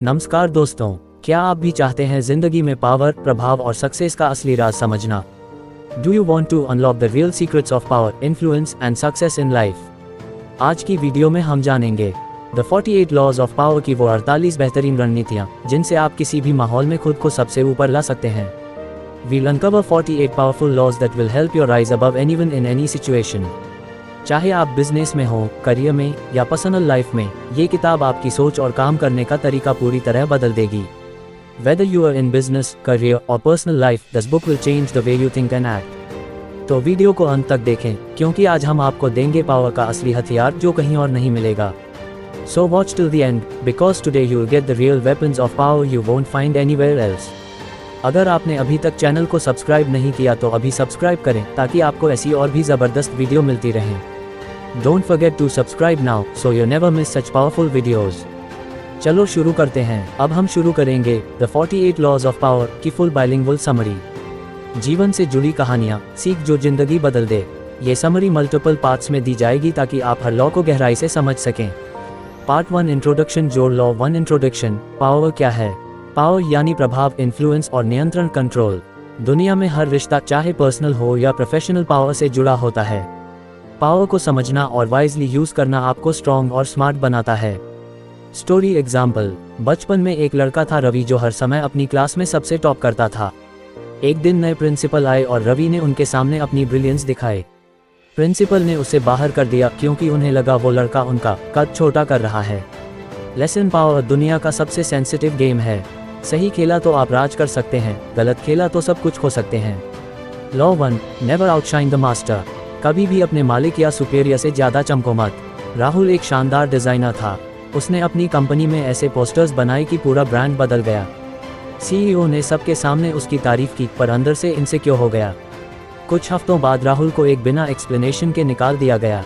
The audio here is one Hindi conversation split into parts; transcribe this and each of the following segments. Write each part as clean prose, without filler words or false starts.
नमस्कार दोस्तों, क्या आप भी चाहते हैं जिंदगी में पावर, प्रभाव और सक्सेस का असली राज समझना? Do you want to unlock the real secrets of power, influence and success in life? आज की वीडियो में हम जानेंगे द 48 लॉज ऑफ पावर की वो 48 बेहतरीन रणनीतियाँ जिनसे आप किसी भी माहौल में खुद को सबसे ऊपर ला सकते हैं। We'll uncover 48 powerful laws that will help you rise above anyone in any situation. चाहे आप बिजनेस में हो, करियर में या पर्सनल लाइफ में, ये किताब आपकी सोच और काम करने का तरीका पूरी तरह बदल देगी। Whether you are in business, career or personal life, this book will change the way you think and act. तो वीडियो को अंत तक देखें, क्योंकि आज हम आपको देंगे पावर का असली हथियार जो कहीं और नहीं मिलेगा। So watch till the end, because today you will get the real weapons of power you won't find anywhere else. अगर आपने अभी तक चैनल को सब्सक्राइब नहीं किया तो अभी सब्सक्राइब करें ताकि आपको ऐसी और भी ज़बरदस्त वीडियो मिलती रहें। Don't forget to subscribe now, so you never miss such powerful videos. चलो शुरू करते हैं। अब हम शुरू करेंगे The 48 Laws of Power की फुल बाइलिंगुअल समरी। जीवन से जुड़ी कहानियाँ, सीख जो जिंदगी बदल दे। ये समरी मल्टीपल पार्ट्स में दी जाएगी ताकि आप हर लॉ को गहराई से समझ सकें। Part 1 introduction. जोड़ लॉ 1 इंट्रोडक्शन। पावर क्या है? पावर यानी प्रभाव, इन्फ्लुएंस और नियंत्रण, कंट्रोल। दुनिया में हर रिश्ता, चाहे पर्सनल हो या प्रोफेशनल, पावर से जुड़ा होता है। पावर को समझना और वाइजली यूज करना आपको स्ट्रॉन्ग और स्मार्ट बनाता है। Story example. बचपन में एक लड़का था रवि, जो हर समय अपनी क्लास में सबसे टॉप करता था। एक दिन नए प्रिंसिपल आए और रवि ने उनके सामने अपनी ब्रिलियंस दिखाई। प्रिंसिपल ने उसे बाहर कर दिया क्योंकि उन्हें लगा वो लड़का उनका कद छोटा कर रहा है। लेसन। पावर दुनिया का सबसे सेंसिटिव गेम है। सही खेला तो आप राज कर सकते हैं, गलत खेला तो सब कुछ खो सकते हैं। Law 1 never outshine the master. कभी भी अपने मालिक या सुपीरियर से ज़्यादा चमको मत। राहुल एक शानदार डिज़ाइनर था। उसने अपनी कंपनी में ऐसे पोस्टर्स बनाए कि पूरा ब्रांड बदल गया। सीईओ ने सबके सामने उसकी तारीफ की, पर अंदर से इनसिक्योर हो गया। कुछ हफ्तों बाद राहुल को एक बिना एक्सप्लेनेशन के निकाल दिया गया।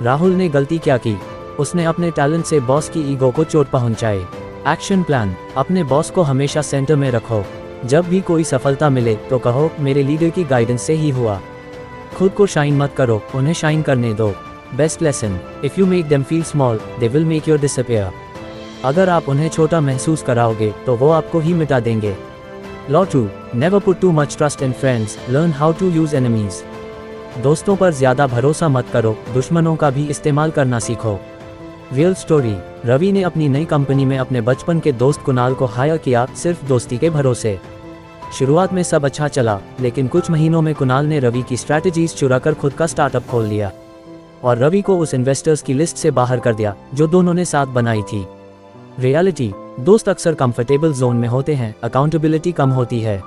राहुल ने गलती क्या की? उसने अपने टैलेंट से बॉस की ईगो को चोट पहुंचाई। Action plan. अपने बॉस को हमेशा सेंटर में रखो। जब भी कोई सफलता मिले तो कहो, मेरे लीडर की गाइडेंस से ही हुआ। खुद को शाइन मत करो, उन्हें शाइन करने दो। Best lesson. If you make them feel small, they will make your disappear. अगर आप उन्हें छोटा महसूस कराओगे तो वो आपको ही मिटा देंगे। Law 2 never put too much trust in friends, learn how to use enemies. दोस्तों पर ज़्यादा भरोसा मत करो, दुश्मनों का भी इस्तेमाल करना सीखो। Real story. रवि ने अपनी नई कंपनी में अपने बचपन के दोस्त कुणाल को हायर किया, सिर्फ दोस्ती के भरोसे। शुरुआत में सब अच्छा चला, लेकिन कुछ महीनों में कुणाल ने रवि की स्ट्रैटेजीज चुराकर खुद का स्टार्टअप खोल लिया और रवि को उस इन्वेस्टर्स की लिस्ट से बाहर कर दिया जो दोनों ने साथ बनाई थी। रियलिटी। दोस्त अक्सर कंफर्टेबल जोन में होते हैं, अकाउंटेबिलिटी कम होती है।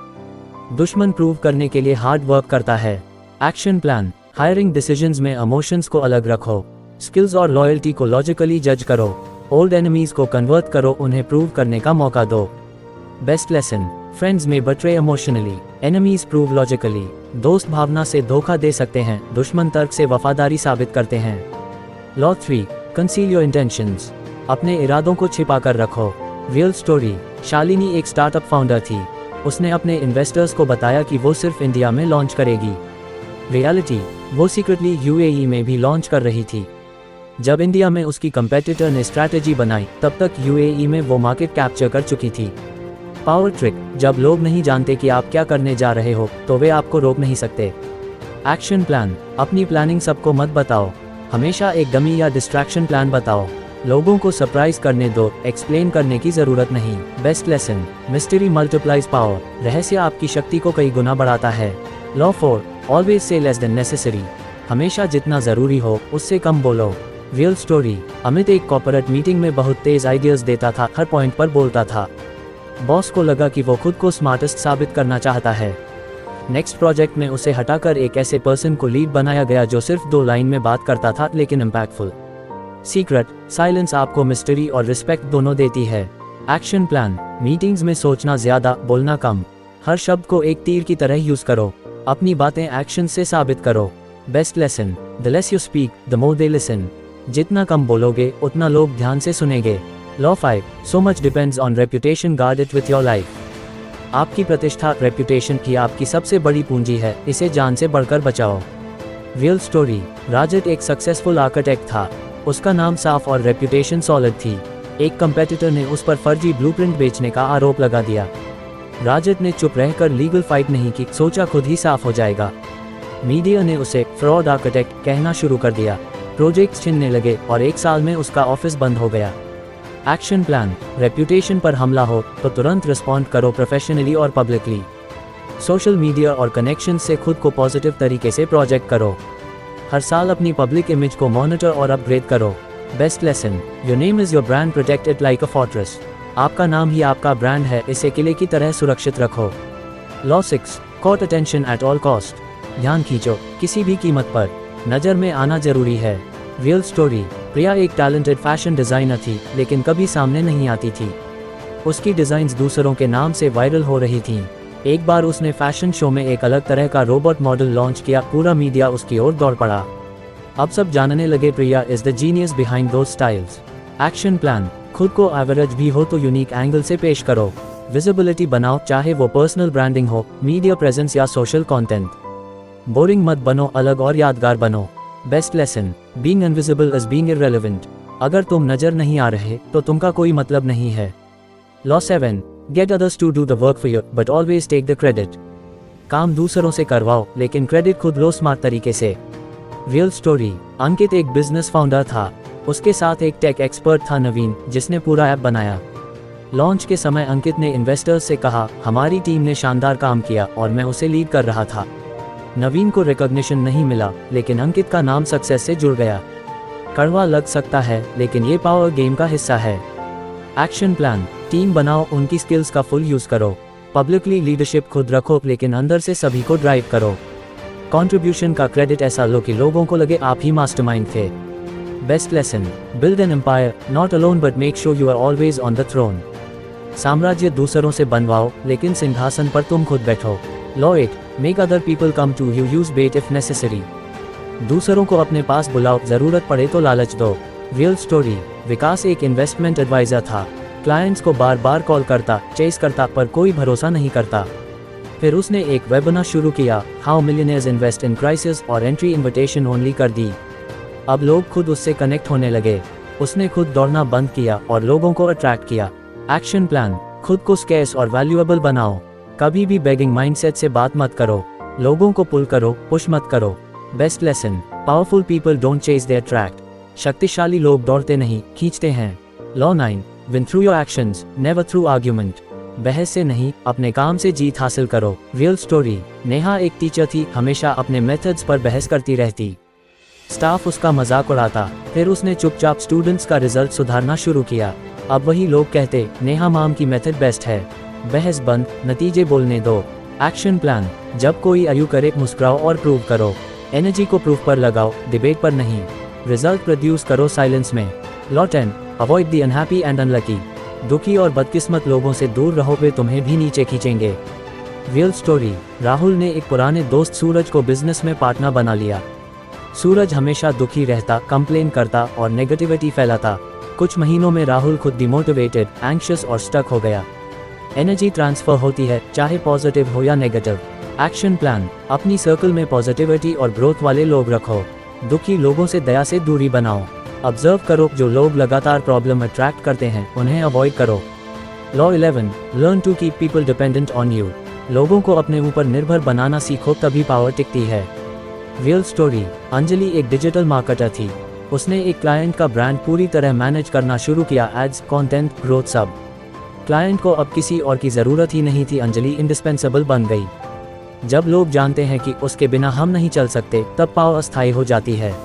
दुश्मन प्रूव करने के लिए हार्ड वर्क करता है। Action plan. हायरिंग डिसीजंस में इमोशंस को अलग रखो। स्किल्स और लॉयल्टी को लॉजिकली जज करो। ओल्ड एनिमीज को कन्वर्ट करो, उन्हें प्रूव करने का मौका दो। Best lesson. फ्रेंड्स में बट्रे इमोशनली, एनिमीज प्रूव लॉजिकली। दोस्त भावना से धोखा दे सकते हैं, दुश्मन तर्क से वफादारी साबित करते हैं। Law 3 conceal your intentions. अपने इरादों को छिपा कर रखो। Real story. शालिनी एक स्टार्टअप फाउंडर थी। उसने अपने इन्वेस्टर्स को बताया कि वो सिर्फ इंडिया में लॉन्च करेगी। रियलिटी। वो सीक्रेटली यूएई में भी लॉन्च कर रही थी। जब इंडिया में उसकी कंपेटिटर ने स्ट्रैटेजी बनाई, तब तक यूएई में वो मार्केट कैप्चर कर चुकी थी। Power trick. जब लोग नहीं जानते कि आप क्या करने जा रहे हो तो वे आपको रोक नहीं सकते। Action plan. अपनी प्लानिंग सबको मत बताओ, हमेशा एक डमी या डिस्ट्रैक्शन प्लान बताओ। लोगों को सरप्राइज करने दो, एक्सप्लेन करने की जरूरत नहीं। Best lesson. Mystery multiplies power. रहस्य आपकी शक्ति को कई गुना बढ़ाता है। Law 4 always say less than necessary. हमेशा जितना जरूरी हो उससे कम बोलो। Real story. अमित एक कॉर्पोरेट मीटिंग में बहुत तेज आइडियाज देता था, हर पॉइंट पर बोलता था। बॉस को लगा कि वो खुद को स्मार्टेस्ट साबित करना चाहता है। नेक्स्ट प्रोजेक्ट में उसे हटाकर एक ऐसे पर्सन को लीड बनाया गया जो सिर्फ 2 लाइन में बात करता था, लेकिन इम्पैक्टफुल। सीक्रेट। साइलेंस आपको मिस्ट्री और रिस्पेक्ट दोनों देती है। Action plan. मीटिंग्स में सोचना ज़्यादा, बोलना कम। हर शब्द को एक तीर की तरह यूज करो। अपनी बातें एक्शन से साबित करो। Best lesson. The less you speak, the more they listen. जितना कम बोलोगे उतना लोग ध्यान से सुनेंगे। Law 5 so much depends on reputation, guard it with your life. आपकी प्रतिष्ठा, रेप्यूटेशन ही आपकी सबसे बड़ी पूंजी है, इसे जान से बढ़कर बचाओ। Real story. राजत एक सक्सेसफुल आर्किटेक्ट था। उसका नाम साफ और रेप्यूटेशन सॉलिड थी। एक कंपेटिटर ने उस पर फर्जी ब्लूप्रिंट बेचने का आरोप लगा दिया। राजत ने चुप रहकर लीगल फाइट नहीं की, सोचा खुद ही साफ हो जाएगा। मीडिया ने उसे फ्रॉड आर्किटेक्ट कहना शुरू कर दिया। प्रोजेक्ट्स छिनने लगे और 1 साल में उसका ऑफिस बंद हो गया। एक्शन प्लान, रेप्यूटेशन पर हमला हो तो तुरंत रिस्पॉन्ड करो प्रोफेशनली और पब्लिकली। सोशल मीडिया और कनेक्शन से खुद को पॉजिटिव तरीके से प्रोजेक्ट करो। हर साल अपनी पब्लिक इमेज को मॉनिटर और अपग्रेड करो। Best lesson, your name is your brand, protect it like a fortress. आपका नाम ही आपका ब्रांड है, इसे किले की तरह सुरक्षित रखो। Law 6, court attention at all cost. ध्यान खींचो, किसी भी कीमत पर नज़र में आना जरूरी है। रियल स्टोरी, प्रिया एक टैलेंटेड फैशन डिज़ाइनर थी, लेकिन कभी सामने नहीं आती थी। उसकी डिज़ाइंस दूसरों के नाम से वायरल हो रही थीं। एक बार उसने फैशन शो में एक अलग तरह का रोबोट मॉडल लॉन्च किया, पूरा मीडिया उसकी ओर दौड़ पड़ा। अब सब जानने लगे Priya is the genius behind those styles. Action plan, खुद को एवरेज भी हो तो यूनिक एंगल से पेश करो। विजिबिलिटी बनाओ, चाहे वो पर्सनल ब्रांडिंग हो, मीडिया प्रेजेंस या सोशल कंटेंट। बोरिंग मत बनो, अलग और यादगार बनो। Best lesson, being invisible is being irrelevant. अगर तुम नजर नहीं आ रहे तो तुमका कोई मतलब नहीं है। Law 7, get others to do the work for you but always take the credit. काम दूसरों से करवाओ लेकिन क्रेडिट खुद लो स्मार्ट तरीके से। रियल स्टोरी, अंकित एक बिजनेस फाउंडर था। उसके साथ एक टेक एक्सपर्ट था नवीन, जिसने पूरा ऐप बनाया। लॉन्च के समय अंकित ने इन्वेस्टर्स से कहा, हमारी टीम ने शानदार काम किया और मैं उसे लीड कर रहा था। नवीन को रिकॉग्निशन नहीं मिला, लेकिन अंकित का नाम सक्सेस से जुड़ गया। कड़वा लग सकता है, लेकिन ये पावर गेम का हिस्सा है। एक्शन प्लान, टीम बनाओ, उनकी स्किल्स का फुल यूज करो। पब्लिकली लीडरशिप खुद रखो, लेकिन अंदर से सभी को ड्राइव करो। कंट्रीब्यूशन का क्रेडिट ऐसा लो कि लोगों को लगे आप ही मास्टरमाइंड थे। Best lesson, build an empire not alone but make sure you are always on the throne. साम्राज्य दूसरों से बनवाओ, लेकिन सिंहासन पर तुम खुद बैठो। Law 8, make other people come to you, use bait if necessary. दूसरों को अपने पास बुलाओ, जरूरत पड़े तो लालच दो। रियल स्टोरी, विकास एक इन्वेस्टमेंट एडवाइजर था। क्लाइंट्स को बार बार कॉल करता, चेस करता, पर कोई भरोसा नहीं करता। फिर उसने एक वेबिनार शुरू किया, how millionaires invest in crisis, और एंट्री इनविटेशन ओनली कर दी। अब लोग खुद उससे कनेक्ट होने लगे। उसने खुद दौड़ना बंद किया और लोगों को अट्रैक्ट किया। एक्शन प्लान, खुद को स्केर्स और वैल्यूएबल बनाओ। कभी भी बेगिंग माइंडसेट से बात मत करो। लोगों को पुल करो, पुश मत करो। Best lesson, powerful people don't chase, they attract. शक्तिशाली लोग दौड़ते नहीं, खींचते हैं। Law 9, win through your actions never through argument. बहस से नहीं, अपने काम से जीत हासिल करो। रियल स्टोरी, नेहा एक टीचर थी, हमेशा अपने मेथड्स पर बहस करती रहती। स्टाफ उसका मजाक उड़ाता, फिर उसने चुपचाप स्टूडेंट्स का रिजल्ट सुधारना शुरू किया। अब वही लोग कहते, नेहा मैम की मेथड बेस्ट है। बहस बंद, नतीजे बोलने दो। एक्शन प्लान, जब कोई आर्ग्यू करे मुस्कुराओ और प्रूव करो। एनर्जी को प्रूफ पर लगाओ, डिबेट पर नहीं। रिजल्ट प्रोड्यूस करो साइलेंस में। Law 10, avoid the unhappy and unlucky. दुखी और बदकिस्मत लोगों से दूर रहो, वे तुम्हें भी नीचे खींचेंगे। रियल स्टोरी, राहुल ने एक पुराने दोस्त सूरज को बिजनेस में पार्टनर बना लिया। सूरज हमेशा दुखी रहता, कंप्लेन करता और नेगेटिविटी फैलाता। कुछ महीनों में राहुल खुद डिमोटिवेटेड, एंग्शियस और स्टक हो गया। एनर्जी ट्रांसफर होती है, चाहे पॉजिटिव हो या नेगेटिव। एक्शन प्लान, अपनी सर्कल में पॉजिटिविटी और ग्रोथ वाले लोग रखो। दुखी लोगों से दया से दूरी बनाओ। ऑब्जर्व करो, जो लोग लगातार प्रॉब्लम अट्रैक्ट करते हैं उन्हें अवॉइड करो। Law 11, learn to keep people dependent on you. लोगों को अपने ऊपर निर्भर बनाना सीखो, तभी पावर टिकती है। रियल स्टोरी, अंजलि एक डिजिटल मार्केटर थी। उसने एक क्लाइंट का ब्रांड पूरी तरह मैनेज करना शुरू किया, एड्स, कंटेंट, ग्रोथ, सब। क्लाइंट को अब किसी और की ज़रूरत ही नहीं थी, अंजलि इंडिस्पेंसेबल बन गई। जब लोग जानते हैं कि उसके बिना हम नहीं चल सकते, तब पावर अस्थायी हो जाती है।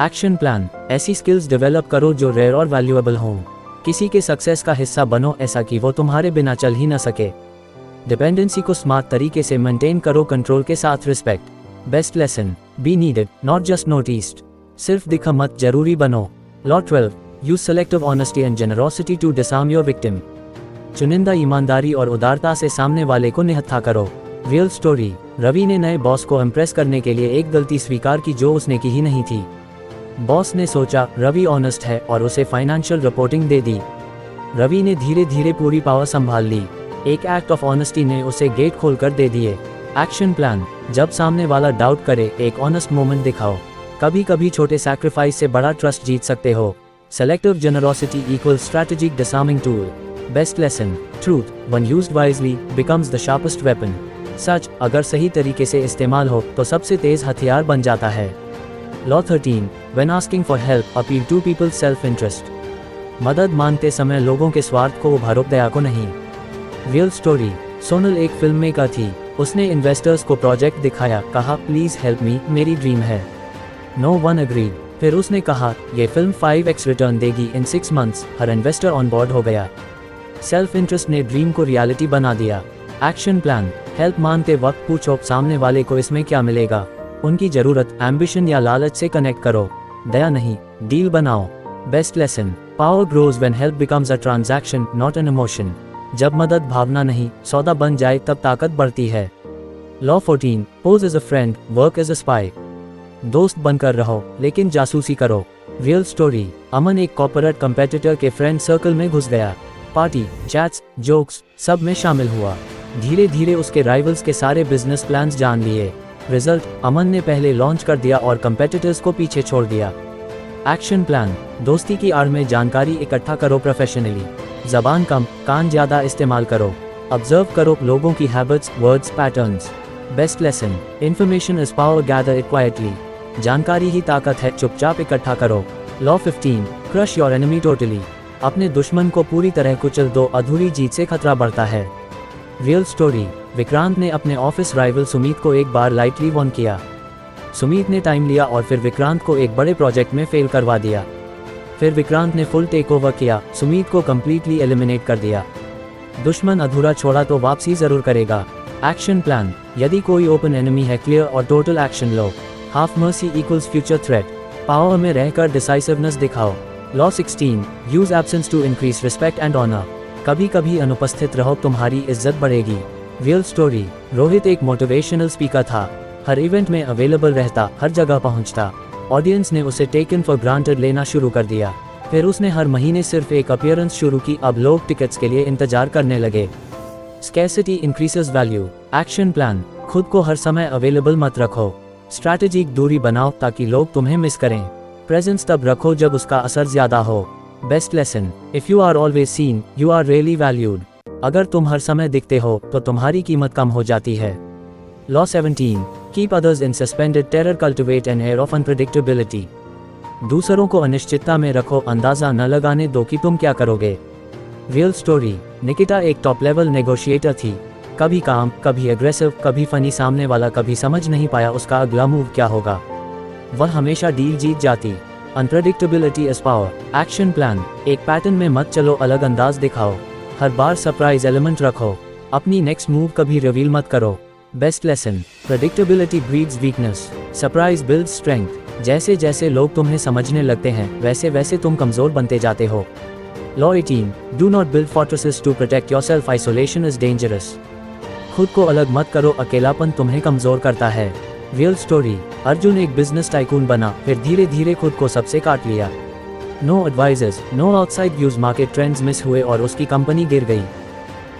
एक्शन प्लान, ऐसी स्किल्स डेवलप करो जो रेयर और वैल्यूएबल हों। किसी के सक्सेस का हिस्सा बनो, ऐसा कि वो तुम्हारे बिना चल ही न सके। डिपेंडेंसी को स्मार्ट तरीके से मेंटेन करो, कंट्रोल के साथ respect. Best lesson, be needed not just noticed. सिर्फ दिखा मत, जरूरी बनो। Law 12, use selective honesty and generosity to disarm your victim. चुनिंदा ईमानदारी और उदारता से सामने वाले को निहत्था करो। रियल स्टोरी, रवि ने नए बॉस को इम्प्रेस करने के लिए एक गलती स्वीकार की जो उसने की ही नहीं थी। बॉस ने सोचा रवि ऑनेस्ट है और उसे फाइनेंशियल रिपोर्टिंग दे दी। रवि ने धीरे धीरे पूरी पावर संभाल ली। एक एक्ट ऑफ ऑनेस्टी ने उसे गेट खोलकर दे दिए। एक्शन प्लान, जब सामने वाला डाउट करे, एक ऑनेस्ट मोमेंट दिखाओ। कभी कभी छोटे सैक्रिफाइस से बड़ा ट्रस्ट जीत सकते हो। Selective generosity equals strategic disarming tool. Best lesson: truth, when used wisely, becomes the sharpest weapon. सच, अगर सही तरीके से इस्तेमाल हो तो सबसे तेज हथियार बन जाता है। Law 13, when asking for help, appeal to people's self-interest. मदद मांगते समय लोगों के स्वार्थ को उभारो, दया को नहीं। रियल स्टोरी: सोनल एक फिल्म मेकर थी। उसने इन्वेस्टर्स को प्रोजेक्ट दिखाया, कहा प्लीज हेल्प मी, मेरी ड्रीम है। No one agreed. फिर उसने कहा ये फिल्म 5x रिटर्न देगी इन 6 मंथ्स। हर इन्वेस्टर ऑन बोर्ड हो गया। सेल्फ इंटरेस्ट ने ड्रीम को रियलिटी बना दिया। एक्शन प्लान: हेल्प मांगते वक्त पूछो सामने वाले को इसमें क्या मिलेगा। उनकी जरूरत, एम्बिशन या लालच से कनेक्ट करो, दया नहीं, डील बनाओ। Best lesson: power grows when help becomes a transaction, not an emotion. जब मदद भावना नहीं, सौदा बन जाए तब ताकत बढ़ती है। Law 14, pose as a friend, work as a spy. दोस्त बनकर रहो लेकिन जासूसी करो। रियल स्टोरी: अमन एक कॉर्पोरेट कंपेटिटर के फ्रेंड सर्कल में घुस गया। पार्टी, चैट्स, जोक्स सब में शामिल हुआ। धीरे धीरे उसके राइवल्स के सारे बिजनेस प्लान्स जान लिए। रिजल्ट: अमन ने पहले लॉन्च कर दिया और कंपेटिटर्स को पीछे छोड़ दिया। एक्शन प्लान: दोस्ती की आड़ में जानकारी इकट्ठा करो प्रोफेशनली। जबान कम, कान ज्यादा इस्तेमाल करो। ऑब्जर्व करो लोगों की habits, words, patterns. Best lesson: information is power, gather it quietly. जानकारी ही ताकत है, चुपचाप इकट्ठा करो। Law 15, crush your enemy totally. अपने दुश्मन को पूरी तरह कुचल दो, अधूरी जीत से खतरा बढ़ता है। रियल स्टोरी: विक्रांत ने अपने ऑफिस राइवल सुमीत को एक बार लाइटली वॉर्न किया। सुमीत ने टाइम लिया और फिर विक्रांत को एक बड़े प्रोजेक्ट में फेल करवा दिया। फिर विक्रांत ने फुल टेक ओवर किया, सुमीत को कंप्लीटली एलिमिनेट कर दिया। दुश्मन अधूरा छोड़ा तो वापसी जरूर करेगा। एक्शन प्लान: यदि कोई ओपन एनिमी है, क्लियर और टोटल एक्शन लो। Half mercy equals future threat. Power में रहकर डिसाइसिवनेस दिखाओ। Law 16, use absence to increase respect and honour. कभी कभी अनुपस्थित रहो, तुम्हारी इज्जत बढ़ेगी। रियल स्टोरी: रोहित एक मोटिवेशनल स्पीकर था। हर इवेंट में अवेलेबल रहता, हर जगह पहुंचता। ऑडियंस ने उसे टेकन फॉर ग्रांटेड लेना शुरू कर दिया। फिर उसने हर महीने सिर्फ एक अपीयरेंस शुरू की, अब लोग टिकट्स के लिए इंतजार करने लगे। Scarcity increases value. Action plan: खुद को हर समय अवेलेबल मत रखो। स्ट्रैटेजिक दूरी बनाओ ताकि लोग तुम्हें मिस करें। प्रेजेंस तब रखो जब उसका असर ज्यादा हो। Best lesson: if you are always seen, you are really valued. अगर तुम हर समय दिखते हो तो तुम्हारी कीमत कम हो जाती है। Law 17, keep others in suspended terror, cultivate an air of unpredictability. दूसरों को अनिश्चितता में रखो, अंदाजा न लगाने दो कि तुम क्या करोगे। रियल स्टोरी: निकिता एक टॉप लेवल नेगोशिएटर थी। कभी काम, कभी एग्रेसिव, कभी फनी। सामने वाला कभी समझ नहीं पाया उसका अगला मूव क्या होगा। वह हमेशा डील जीत जाती। Unpredictability is power. Action plan: एक पैटर्न में मत चलो, अलग अंदाज दिखाओ। हर बार सरप्राइज एलिमेंट रखो। अपनी नेक्स्ट मूव कभी रिवील मत करो। Best lesson: predictability breeds weakness, surprise builds strength. जैसे जैसे लोग तुम्हें समझने लगते हैं वैसे वैसे तुम कमजोर बनते जाते हो। Law 18, do not build fortresses to protect yourself, isolation is dangerous. खुद को अलग मत करो, अकेलापन तुम्हें कमजोर करता है। रियल स्टोरी: अर्जुन एक बिजनेस टाइकून बना, फिर धीरे धीरे खुद को सबसे काट लिया। No advisers, no outside views, market trends miss हुए और उसकी कंपनी गिर गई।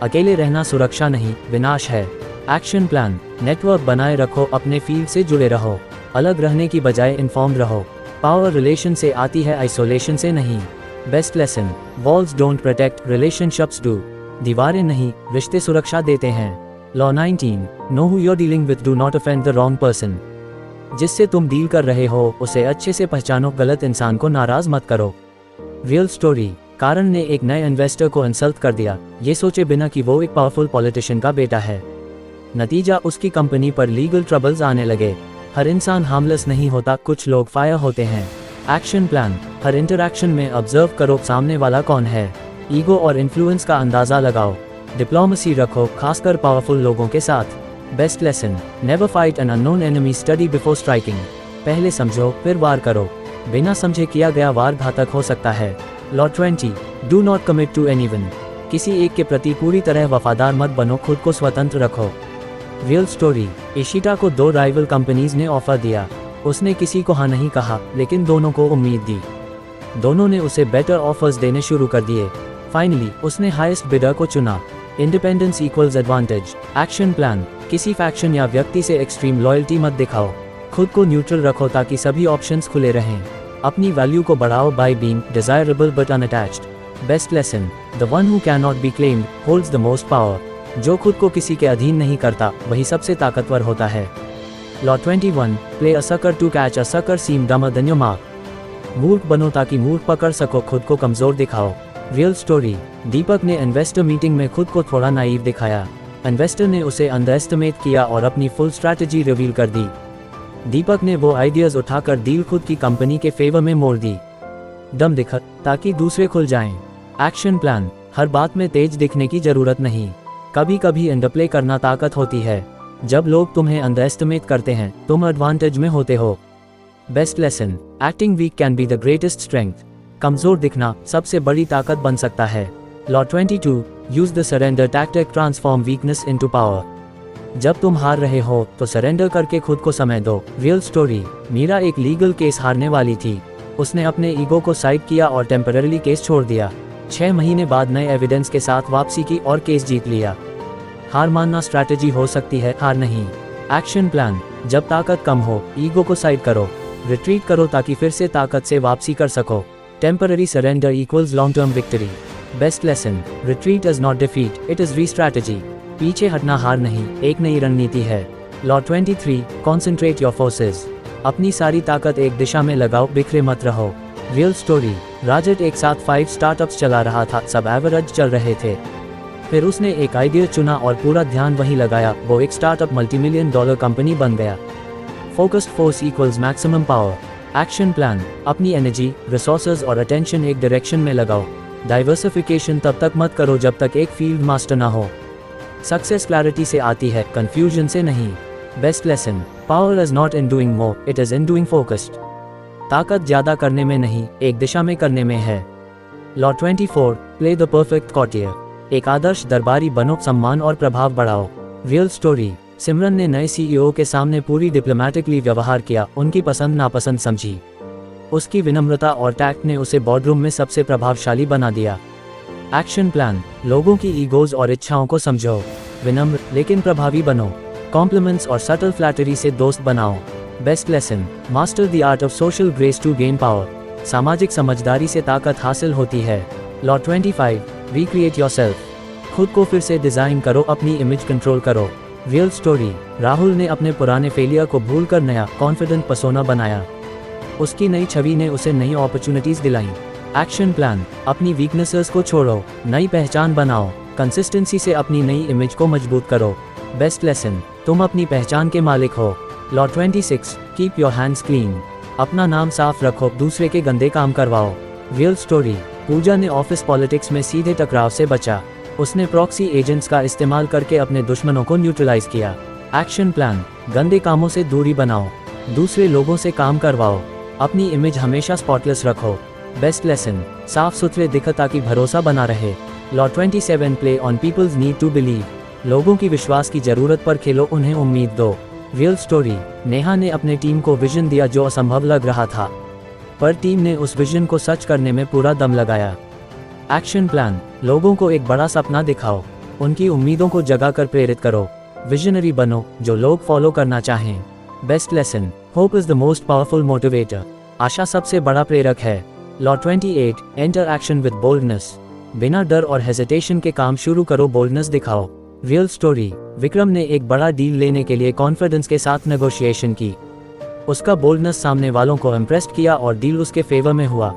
अकेले रहना सुरक्षा नहीं, विनाश है। एक्शन प्लान: नेटवर्क बनाए रखो, अपने फील्ड से जुड़े रहो। अलग रहने की बजाय इन्फॉर्म्ड रहो। पावर रिलेशन से आती है, आइसोलेशन से नहीं। Best lesson: walls don't protect, relationships do. दीवारें नहीं, रिश्ते सुरक्षा देते हैं। Law 19, know who you're dealing with, do not offend the wrong person. जिससे तुम डील कर रहे हो उसे अच्छे से पहचानो, गलत इंसान को नाराज मत करो। रियल स्टोरी: कारण ने एक नए इन्वेस्टर को इंसल्ट कर दिया, ये सोचे बिना कि वो एक पावरफुल पॉलिटिशियन का बेटा है। नतीजा, उसकी कंपनी पर लीगल ट्रबल्स आने लगे। हर इंसान हार्मलेस नहीं होता, कुछ लोग फायर होते हैं। एक्शन प्लान: हर इंटरैक्शन में ऑब्जर्व करो सामने वाला कौन है। ईगो और इन्फ्लुएंस का अंदाजा लगाओ। डिप्लोमेसी रखो, खासकर पावरफुल लोगों के साथ। Best lesson: never fight an unknown enemy, study before striking. पहले समझो फिर वार करो, बिना समझे किया गया वार घातक हो सकता है। Law 20, do not commit to anyone. किसी एक के प्रति पूरी तरह वफादार मत बनो, खुद को स्वतंत्र रखो। रियल स्टोरी: इशिता को 2 राइवल कंपनीज ने ऑफर दिया। उसने किसी को हाँ नहीं कहा, लेकिन दोनों को उम्मीद दी। दोनों ने उसे बेटर ऑफर्स देने शुरू कर दिए। फाइनली उसने हाईएस्ट बिडर को चुना। Independence equals advantage. Action plan: किसी फैक्शन या व्यक्ति से एक्सट्रीम लॉयल्टी मत दिखाओ। खुद को न्यूट्रल रखो ताकि सभी ऑप्शंस खुले रहें। अपनी वैल्यू को बढ़ाओ by being desirable but unattached. Best lesson, the one who can not be claimed holds the most power. जो खुद को किसी के अधीन नहीं करता वही सबसे ताकतवर होता है। Law 21, play a sucker to catch a sucker seem dumber than your mark. मूर्ख बनो ताकि मूर्ख पकड़ सको, खुद को कमजोर दिखाओ। रियल स्टोरी, दीपक ने इन्वेस्टर मीटिंग में खुद को थोड़ा नाइव दिखाया। इन्वेस्टर ने उसे अंडर एस्टिमेट किया और अपनी फुल स्ट्रैटेजी रिवील कर दी। दीपक ने वो आइडियाज उठाकर डील खुद की कंपनी के फेवर में मोड़ दी। दम दिखा ताकि दूसरे खुल जाएं। एक्शन प्लान, हर बात में तेज दिखने की जरूरत नहीं, कभी कभी अंडरप्ले करना ताकत होती है। जब लोग तुम्हें अंडर एस्टिमेट करते हैं तुम एडवांटेज में होते हो। Best lesson, acting weak can be the greatest strength. कमजोर दिखना सबसे बड़ी ताकत बन सकता है। Law 22, use the surrender tactic, transform weakness into power. जब तुम हार रहे हो तो सरेंडर करके खुद को समय दो। रियल स्टोरी, मीरा एक लीगल केस हारने वाली थी। उसने अपने ईगो को साइड किया और टेम्पररी केस छोड़ दिया। 6 महीने बाद नए एविडेंस के साथ वापसी की और केस जीत लिया। हार मानना स्ट्रैटेजी हो सकती है, हार नहीं। एक्शन प्लान, जब ताकत कम हो ईगो को साइड करो, रिट्रीट करो ताकि फिर से ताकत से वापसी कर सको। Temporary surrender equals long term victory. Best lesson, retreat is not defeat, it is री स्ट्रैटेजी। पीछे हटना हार नहीं, एक नई रणनीति है। Law 23, concentrate your forces. अपनी सारी ताकत एक दिशा में लगाओ, बिखरे मत रहो। रियल स्टोरी, राजट एक साथ 5 स्टार्टअप्स चला रहा था, सब एवरेज चल रहे थे। फिर उसने एक आइडिया चुना और पूरा ध्यान वहीं लगाया। वो एक स्टार्टअप मल्टीमिलियन डॉलर कंपनी बन गया। Focused force equals maximum power. Action plan, अपनी एनर्जी, रिसोर्सेज और अटेंशन एक डायरेक्शन में लगाओ। डाइवर्सिफिकेशन तब तक मत करो जब तक एक फील्ड मास्टर ना हो। सक्सेस क्लैरिटी से आती है, कंफ्यूजन से नहीं। Best lesson, power is not in doing more, it is in doing focused. ताकत ज्यादा करने में नहीं, एक दिशा में करने में है। Law 24, play the perfect courtier. एक आदर्श दरबारी बनो, सम्मान और प्रभाव बढ़ाओ। रियल स्टोरी, सिमरन ने नए सीईओ के सामने पूरी डिप्लोमेटिकली व्यवहार किया, उनकी पसंद नापसंद समझी। उसकी विनम्रता और टैक्ट ने उसे बोर्डरूम में सबसे प्रभावशाली बना दिया। एक्शन प्लान, लोगों की ईगोज और इच्छाओं को समझो, विनम्र लेकिन प्रभावी बनो। कॉम्प्लीमेंट्स और सटल फ्लैटरी से दोस्त बनाओ। Best lesson, master the art of social grace to gain power. सामाजिक समझदारी से ताकत हासिल होती है। Law 25, recreate yourself. खुद को फिर से डिजाइन करो, अपनी इमेज कंट्रोल करो। रियल स्टोरी, राहुल ने अपने पुराने फेलियर को भूलकर नया कॉन्फिडेंट पर्सोना बनाया। उसकी नई छवि ने उसे नई अपॉर्चुनिटीज दिलाई। एक्शन प्लान, अपनी वीकनेसेस को छोड़ो, नई पहचान बनाओ। कंसिस्टेंसी से अपनी नई इमेज को मजबूत करो। बेस्ट लेसन, तुम अपनी पहचान के मालिक हो। Law 26, keep your hands clean. अपना नाम साफ रखो, दूसरे के गंदे काम करवाओ। रियल स्टोरी, पूजा ने ऑफिस पॉलिटिक्स में सीधे टकराव से बचा। उसने प्रॉक्सी एजेंट्स का इस्तेमाल करके अपने दुश्मनों को न्यूट्रलाइज किया। एक्शन प्लान, गंदे कामों से दूरी बनाओ, दूसरे लोगों से काम करवाओ, अपनी इमेज हमेशा स्पॉटलेस रखो। बेस्ट लेसन, साफ सुथरे दिखो ताकि भरोसा बना रहे। Law 27, play on people's need to believe. लोगों की विश्वास की जरूरत पर खेलो, उन्हें उम्मीद दो। रियल स्टोरी, नेहा ने अपने टीम को विजन दिया जो असंभव लग रहा था, पर टीम ने उस विजन को सच करने में पूरा दम लगाया। एक्शन प्लान, लोगों को एक बड़ा सपना दिखाओ, उनकी उम्मीदों को जगाकर प्रेरित करो। विजनरी बनो जो लोग फॉलो करना चाहें। Best lesson, hope is the most powerful motivator. आशा सबसे बड़ा प्रेरक है। Law 28, enter action with boldness. बिना डर और हेजिटेशन के काम शुरू करो, बोल्डनेस दिखाओ। रियल स्टोरी, विक्रम ने एक बड़ा डील लेने के लिए कॉन्फिडेंस के साथ नेगोशिएशन की। उसका बोल्डनेस सामने वालों को इम्प्रेस किया और डील उसके फेवर में हुआ।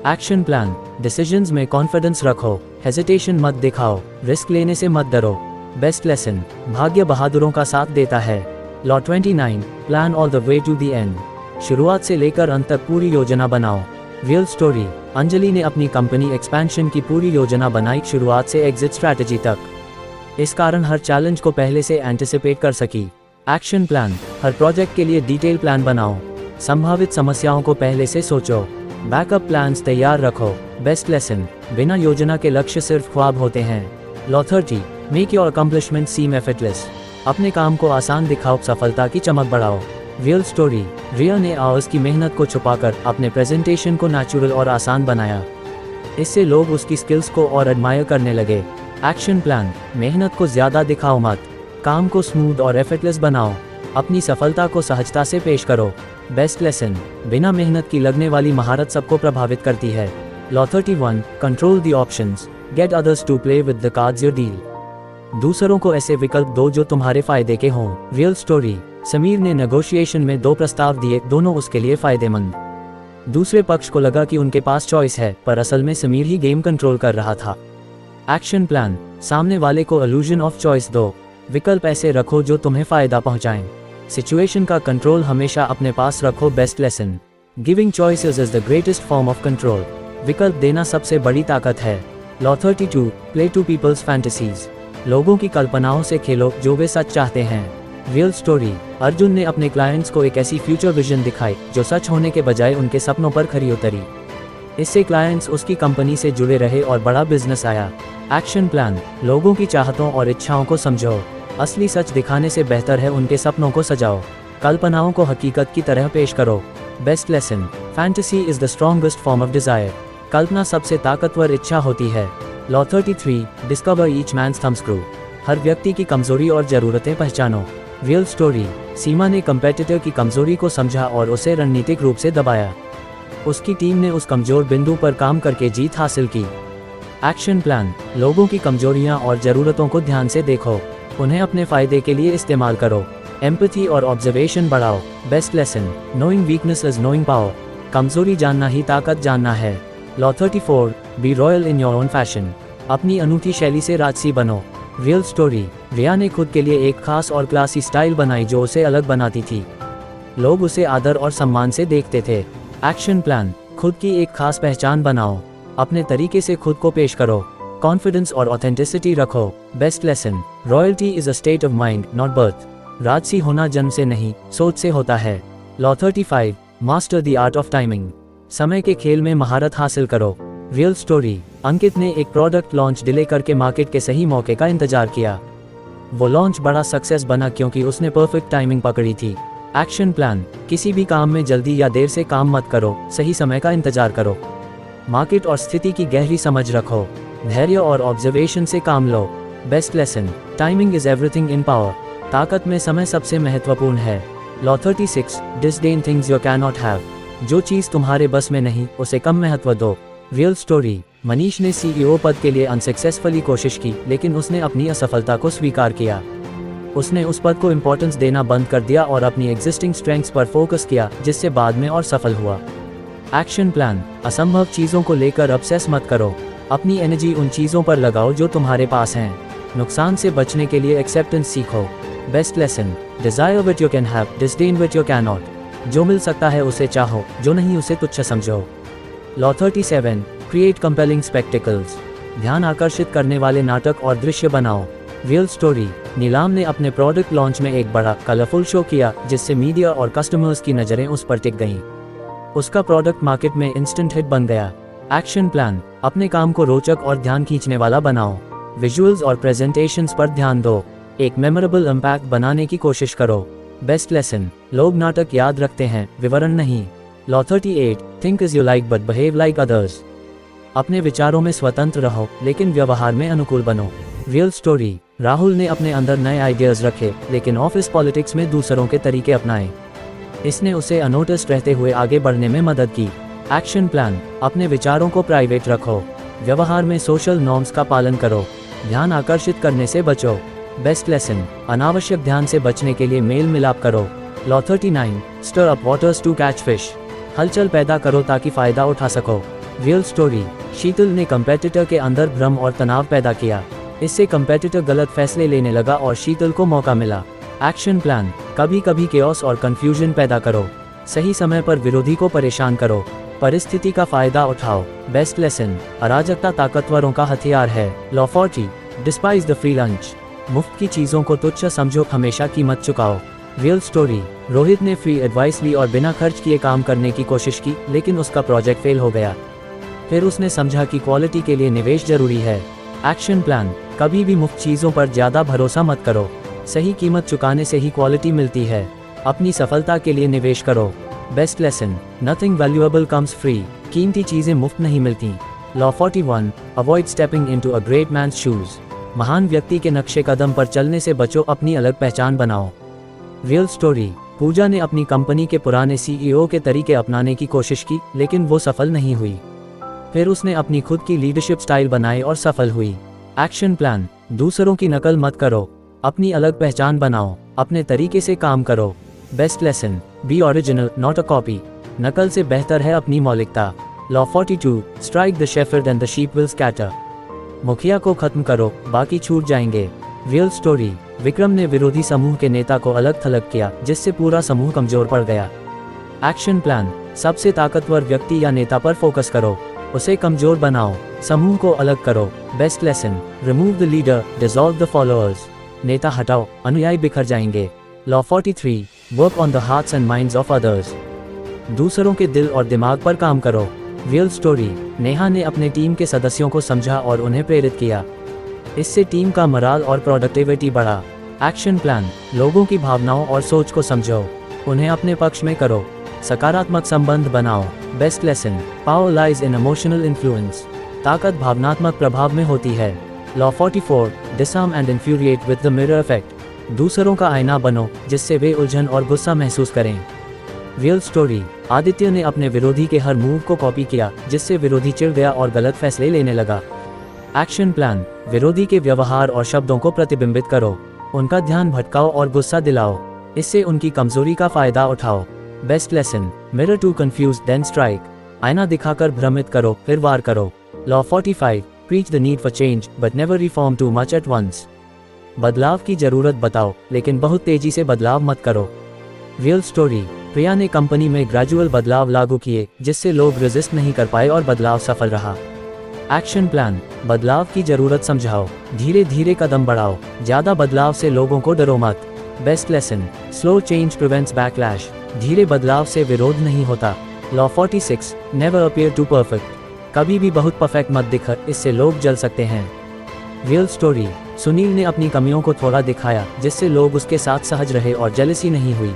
एक्शन प्लान, डिसीजंस में कॉन्फिडेंस रखो, हेजिटेशन मत दिखाओ, रिस्क लेने से मत डरो। बेस्ट लेसन, भाग्य बहादुरों का साथ देता है। Law 29, plan all the way to the end. शुरुआत से लेकर अंत तक पूरी योजना बनाओ। रियल स्टोरी, अंजलि ने अपनी कंपनी एक्सपेंशन की पूरी योजना बनाई, शुरुआत से एग्जिट स्ट्रैटेजी तक। इस कारण हर चैलेंज को पहले से एंटिसिपेट कर सकी। एक्शन प्लान, हर प्रोजेक्ट के लिए डिटेल प्लान बनाओ, संभावित समस्याओं को पहले से सोचो, बैकअप प्लान्स तैयार रखो। बेस्ट लेसन, बिना योजना के लक्ष्य सिर्फ ख्वाब होते हैं। Law 30, make your accomplishment seem effortless. अपने काम को आसान दिखाओ, सफलता की चमक बढ़ाओ। रियल स्टोरी, रिया ने आवर्स की मेहनत को छुपाकर अपने प्रेजेंटेशन को नेचुरल और आसान बनाया। इससे लोग उसकी स्किल्स को और एडमायर करने लगे। एक्शन प्लान, मेहनत को ज्यादा दिखाओ मत, काम को स्मूथ और एफर्टलेस बनाओ। अपनी सफलता को सहजता से पेश करो। बेस्ट लेसन, बिना मेहनत की लगने वाली महारत सबको प्रभावित करती है। Law 31, control the options, get others to play with the cards your deal. दूसरों को ऐसे विकल्प दो जो तुम्हारे फायदे के हों। रियल स्टोरी, समीर ने नेगोशिएशन में 2 प्रस्ताव दिए, दोनों उसके लिए फायदेमंद। दूसरे पक्ष को लगा कि उनके पास चॉइस है, पर असल में समीर ही गेम कंट्रोल कर रहा था। एक्शन प्लान, सामने वाले को इल्यूजन ऑफ चॉइस दो, विकल्प ऐसे रखो जो तुम्हें फायदा पहुंचाएं। सिचुएशन का कंट्रोल हमेशा अपने पास रखो। Best lesson, giving choices is the greatest form of control, विकल्प देना सबसे बड़ी ताकत है। Law 32, play to people's fantasies, लोगों की कल्पनाओं से खेलो जो वे सच चाहते हैं। रियल स्टोरी, अर्जुन ने अपने क्लाइंट्स को एक ऐसी फ्यूचर विजन दिखाई जो सच होने के बजाय उनके सपनों पर खरी उतरी। इससे क्लाइंट्स उसकी कंपनी से जुड़े रहे और बड़ा बिजनेस आया। एक्शन प्लान, लोगों की चाहतों और इच्छाओं को समझो, असली सच दिखाने से बेहतर है उनके सपनों को सजाओ, कल्पनाओं को हकीकत की तरह पेश करो। Best lesson, fantasy is the strongest form of desire, कल्पना सबसे ताकतवर इच्छा होती है। Law 33, discover each man's thumbscrew, हर व्यक्ति की कमजोरी और जरूरतें पहचानो। रियल स्टोरी, सीमा ने कंपेटिटर की कमजोरी को समझा और उसे रणनीतिक रूप से दबाया। उसकी टीम ने उस कमजोर बिंदु पर काम करके जीत हासिल की। एक्शन प्लान, लोगों की कमजोरियां और ज़रूरतों को ध्यान से देखो, उन्हें अपने फ़ायदे के लिए इस्तेमाल करो। एम्पैथी और ऑब्जर्वेशन बढ़ाओ। Best lesson, knowing weakness is knowing power, कमजोरी जानना ही ताकत जानना है। Law 34, be royal in your own fashion, अपनी अनूठी शैली से राजसी बनो। रियल स्टोरी, रिया ने खुद के लिए एक खास और क्लासी स्टाइल बनाई जो उसे अलग बनाती थी। लोग उसे आदर और सम्मान से देखते थे। एक्शन प्लान, खुद की एक खास पहचान बनाओ, अपने तरीके से खुद को पेश करो, कॉन्फिडेंस और ऑथेंटिसिटी रखो। Best lesson, royalty is a state of mind not birth, राजसी होना जन्म से नहीं सोच से होता है। Law 35, master the art of timing, समय के खेल में महारत हासिल करो। रियल स्टोरी, अंकित ने एक प्रोडक्ट लॉन्च डिले करके मार्केट के सही मौके का इंतजार किया। वो लॉन्च बड़ा सक्सेस बना क्योंकि उसने परफेक्ट टाइमिंग पकड़ी थी। एक्शन प्लान, किसी भी काम में जल्दी या देर से काम मत करो, सही समय का इंतजार करो। मार्केट और स्थिति की गहरी समझ रखो, धैर्य और ऑब्जर्वेशन से काम लो। Best lesson, timing is everything in power, ताकत में समय सबसे महत्वपूर्ण है। Law 36, disdain things you can not have, जो चीज़ तुम्हारे बस में नहीं उसे कम महत्व दो। रियल स्टोरी, मनीष ने सीईओ पद के लिए अनसक्सेसफुली कोशिश की, लेकिन उसने अपनी असफलता को स्वीकार किया। उसने उस पद को इम्पोर्टेंस देना बंद कर दिया और अपनी एग्जिस्टिंग स्ट्रेंथ्स पर फोकस किया, जिससे बाद में और सफल हुआ। एक्शन प्लान, असंभव चीज़ों को लेकर ऑब्सेस मत करो, अपनी एनर्जी उन चीज़ों पर लगाओ जो तुम्हारे पास हैं। नुकसान से बचने के लिए एक्सेप्टेंस सीखो। Best lesson, desire what you can have, disdain what you can not, जो मिल सकता है उसे चाहो, जो नहीं उसे तुच्छ समझो। लॉ 37, क्रिएट कंपेलिंग स्पेक्टिकल्स, ध्यान आकर्षित करने वाले नाटक और दृश्य बनाओ। रियल स्टोरी, नीलाम ने अपने प्रोडक्ट लॉन्च में एक बड़ा कलरफुल शो किया, जिससे मीडिया और कस्टमर्स की नज़रें उस पर टिक गईं। उसका प्रोडक्ट मार्केट में इंस्टेंट हिट बन गया। एक्शन प्लान, अपने काम को रोचक और ध्यान खींचने वाला बनाओ, विजुअल्स और प्रेजेंटेशंस पर ध्यान दो, एक मेमोरेबल इम्पैक्ट बनाने की कोशिश करो। बेस्ट लेसन, लोग नाटक याद रखते हैं, विवरण नहीं। Law 38, think is you like but behave like others, अपने विचारों में स्वतंत्र रहो लेकिन व्यवहार में अनुकूल बनो। रियल स्टोरी, राहुल ने अपने अंदर नए आइडियाज रखे, लेकिन ऑफिस पॉलिटिक्स में दूसरों के तरीके अपनाए। इसने उसे अनोटिस्ड रहते हुए आगे बढ़ने में मदद की। एक्शन प्लान, अपने विचारों को प्राइवेट रखो, व्यवहार में सोशल नॉर्म्स का पालन करो, ध्यान आकर्षित करने से बचो। बेस्ट लेसन, अनावश्यक ध्यान से बचने के लिए मेल मिलाप करो। Law 39, stir up waters to catch fish, हलचल पैदा करो ताकि फायदा उठा सको। रियल स्टोरी, शीतल ने कंपेटिटर के अंदर भ्रम और तनाव पैदा किया, इससे कंपेटिटर गलत फैसले लेने लगा और शीतल को मौका मिला। एक्शन प्लान, कभी कभी केओस और कंफ्यूजन पैदा करो, सही समय पर विरोधी को परेशान करो, परिस्थिति का फायदा उठाओ। बेस्ट लेसन, अराजकता ताकतवरों का हथियार है। Law 40, despise the free lunch, मुफ्त की चीज़ों को तुच्छ समझो, हमेशा कीमत चुकाओ। रियल स्टोरी, रोहित ने फ्री एडवाइस ली और बिना खर्च किए काम करने की कोशिश की, लेकिन उसका प्रोजेक्ट फेल हो गया। फिर उसने समझा कि क्वालिटी के लिए निवेश जरूरी है। एक्शन प्लान, कभी भी मुफ्त चीज़ों पर ज़्यादा भरोसा मत करो, सही कीमत चुकाने से ही क्वालिटी मिलती है। अपनी सफलता के लिए निवेश करो। Best lesson, nothing valuable comes free, कीमती चीज़ें मुफ्त नहीं मिलती। Law 41, avoid stepping into a great man's shoes, महान व्यक्ति के नक्शे कदम पर चलने से बचो, अपनी अलग पहचान बनाओ। Real story. पूजा ने अपनी कंपनी के पुराने सीईओ के तरीके अपनाने की कोशिश की, लेकिन वो सफल नहीं हुई। फिर उसने अपनी खुद की लीडरशिप स्टाइल बनाई और सफल हुई। Action plan. दूसरों की नकल मत करो, अपनी अलग पहचान बनाओ, अपने तरीके से काम करो। Best lesson, B original not a copy. नकल से बेहतर है अपनी मौलिकता। Law 42, strike the shepherd and the sheep will scatter. मुखिया को खत्म करो, बाकी छूट जाएंगे। Real story. विक्रम ने विरोधी समूह के नेता को अलग थलग किया, जिससे पूरा समूह कमजोर पड़ गया। Action plan. सबसे ताकतवर व्यक्ति या नेता पर फोकस करो, उसे कमजोर बनाओ, समूह को अलग करो। Best lesson, remove the leader, dissolve the followers. नेता हटाओ, अनुयायी बिखर जाएंगे। Law 43, work on the hearts and minds of others. दूसरों के दिल और दिमाग पर काम करो। Real story. नेहा ने अपने टीम के सदस्यों को समझा और उन्हें प्रेरित किया। इससे टीम का मोराल और प्रोडक्टिविटी बढ़ा। Action plan. लोगों की भावनाओं और सोच को समझो, उन्हें अपने पक्ष में करो, सकारात्मक संबंध बनाओ। Best lesson, power lies in emotional influence. ताकत भावनात्मक प्रभाव में होती है। Law 44, disarm and infuriate with the mirror effect. दूसरों का आईना बनो, जिससे वे उलझन और गुस्सा महसूस करें। Real story. आदित्य ने अपने विरोधी के हर मूव को कॉपी किया, जिससे विरोधी चिढ़ गया और गलत फैसले लेने लगा। Action plan. विरोधी के व्यवहार और शब्दों को प्रतिबिंबित करो, उनका ध्यान भटकाओ और गुस्सा दिलाओ, इससे उनकी कमजोरी का फायदा उठाओ। Best lesson, mirror to confuse then strike. आईना दिखाकर भ्रमित करो, फिर वार करो। Law 45, preach the need for change but never reform too much at once. बदलाव की जरूरत बताओ, लेकिन बहुत तेजी से बदलाव मत करो। Real story. प्रिया ने कंपनी में ग्रेजुअल बदलाव लागू किए, जिससे लोग रेजिस्ट नहीं कर पाए और बदलाव सफल रहा। Action plan. बदलाव की जरूरत समझाओ, धीरे धीरे कदम बढ़ाओ, ज्यादा बदलाव से लोगों को डरो मत। Best lesson, slow change prevents backlash. धीरे बदलाव से विरोध नहीं होता। Law 46, never appear too perfect. कभी भी बहुत परफेक्ट मत दिख, इससे लोग जल सकते हैं। Real story. सुनील ने अपनी कमियों को थोड़ा दिखाया, जिससे लोग उसके साथ सहज रहे और जेलसी नहीं हुई।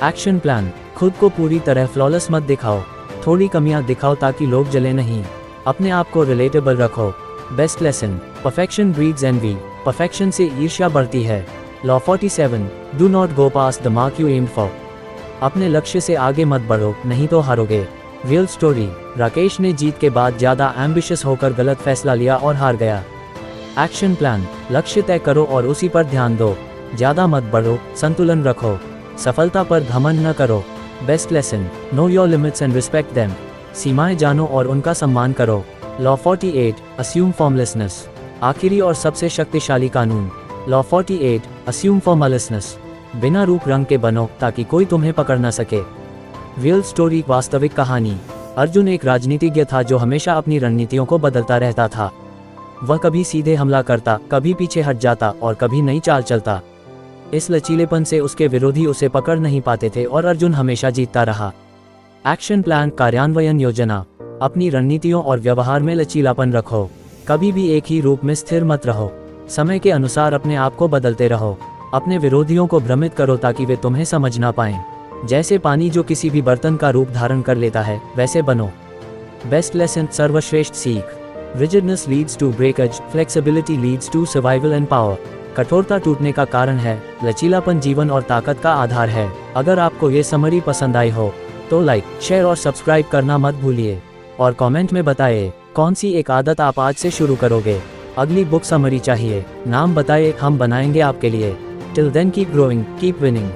Action plan. खुद को पूरी तरह फ्लॉलेस मत दिखाओ, थोड़ी कमियां दिखाओ ताकि लोग जले नहीं। अपने आप को रिलेटेबल रखो। Best lesson, perfection breeds envy. Perfection से ईर्ष्या बढ़ती है। Law 47, do not go past the mark you aimed for. अपने लक्ष्य से आगे मत बढ़ो, नहीं तो हारोगे। Real story. राकेश ने जीत के बाद ज्यादा एम्बिशियस होकर गलत फैसला लिया और हार गया। Action plan. लक्ष्य तय करो और उसी पर ध्यान दो, ज्यादा मत बढ़ो, संतुलन रखो, सफलता पर घमंड न करो। Best lesson, know your limits and respect them. सीमाएं जानो और उनका सम्मान करो। Law 48, assume formlessness. आखिरी और सबसे शक्तिशाली कानून। Law 48, assume formlessness. बिना रूप रंग के बनो, ताकि कोई तुम्हें पकड़ न सके। Real story. वास्तविक कहानी। अर्जुन एक राजनीतिज्ञ था जो हमेशा अपनी रणनीतियों को बदलता रहता था। वह कभी सीधे हमला करता, कभी पीछे हट जाता और कभी नई चाल चलता। इस लचीलेपन से उसके विरोधी उसे पकड़ नहीं पाते थे और अर्जुन हमेशा जीतता रहा। Action plan. कार्यान्वयन योजना। अपनी रणनीतियों और व्यवहार में लचीलापन रखो, कभी भी एक ही रूप में स्थिर मत रहो। समय के अनुसार अपने आप को बदलते रहो। अपने विरोधियों को भ्रमित करो ताकि वे तुम्हें समझ ना पाएं। जैसे पानी जो किसी भी बर्तन का रूप धारण कर लेता है, वैसे बनो। बेस्ट लेसन, सर्वश्रेष्ठ सीख। Rigidness leads to breakage, flexibility leads to survival and power. कठोरता टूटने का कारण है, लचीलापन जीवन और ताकत का आधार है। अगर आपको ये समरी पसंद आई हो तो लाइक, शेयर और सब्सक्राइब करना मत भूलिए। और कमेंट में बताइए कौन सी एक आदत आप आज से शुरू करोगे। अगली बुक समरी चाहिए, नाम बताइए, हम बनाएंगे आपके लिए। Till then keep growing, keep winning.